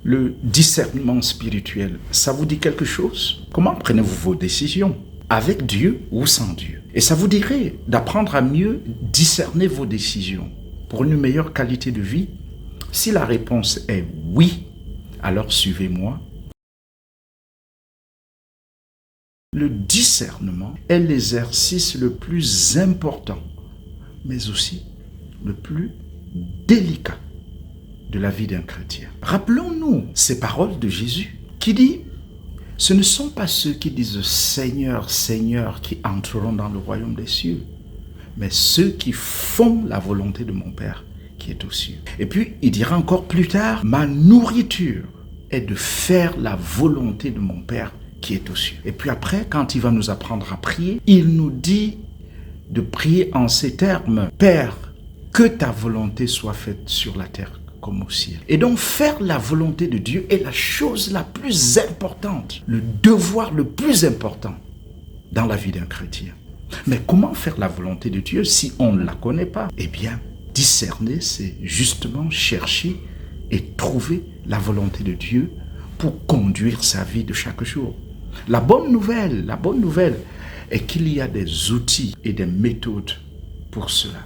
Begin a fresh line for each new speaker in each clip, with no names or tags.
Le discernement spirituel, ça vous dit quelque chose? Comment prenez-vous vos décisions? Avec Dieu ou sans Dieu? Et ça vous dirait d'apprendre à mieux discerner vos décisions pour une meilleure qualité de vie? Si la réponse est oui, alors suivez-moi. Le discernement est l'exercice le plus important, mais aussi le plus délicat de la vie d'un chrétien. Rappelons-nous ces paroles de Jésus qui dit « Ce ne sont pas ceux qui disent « Seigneur, Seigneur » qui entreront dans le royaume des cieux, mais ceux qui font la volonté de mon Père qui est aux cieux. » Et puis, il dira encore plus tard « Ma nourriture est de faire la volonté de mon Père qui est aux cieux. » Et puis après, quand il va nous apprendre à prier, il nous dit de prier en ces termes « Père, que ta volonté soit faite sur la terre comme au ciel. » Et donc faire la volonté de Dieu est la chose la plus importante, le devoir le plus important dans la vie d'un chrétien. Mais comment faire la volonté de Dieu si on ne la connaît pas? Eh bien, discerner, c'est justement chercher et trouver la volonté de Dieu pour conduire sa vie de chaque jour. La bonne nouvelle est qu'il y a des outils et des méthodes pour cela.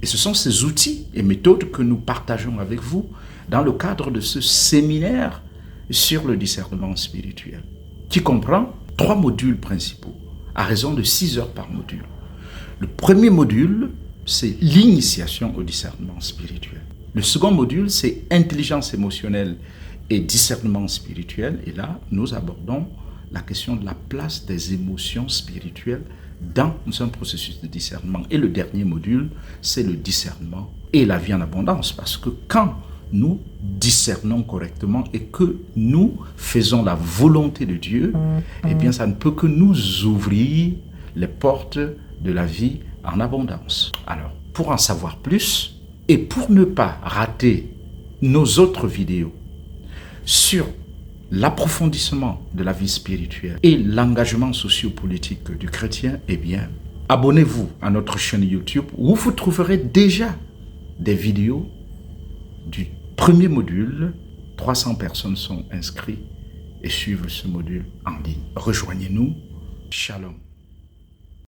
Et ce sont ces outils et méthodes que nous partageons avec vous dans le cadre de ce séminaire sur le discernement spirituel, qui comprend 3 modules principaux, à raison de 6 heures par module. Le premier module, c'est l'initiation au discernement spirituel. Le second module, c'est intelligence émotionnelle et discernement spirituel. Et là, nous abordons la question de la place des émotions spirituelles dans un processus de discernement. Et le dernier module, c'est le discernement et la vie en abondance. Parce que quand nous discernons correctement et que nous faisons la volonté de Dieu, eh bien, ça ne peut que nous ouvrir les portes de la vie en abondance. Alors, pour en savoir plus et pour ne pas rater nos autres vidéos sur l'approfondissement de la vie spirituelle et l'engagement sociopolitique du chrétien, eh bien, abonnez-vous à notre chaîne YouTube où vous trouverez déjà des vidéos du premier module. 300 personnes sont inscrites et suivent ce module en ligne. Rejoignez-nous. Shalom.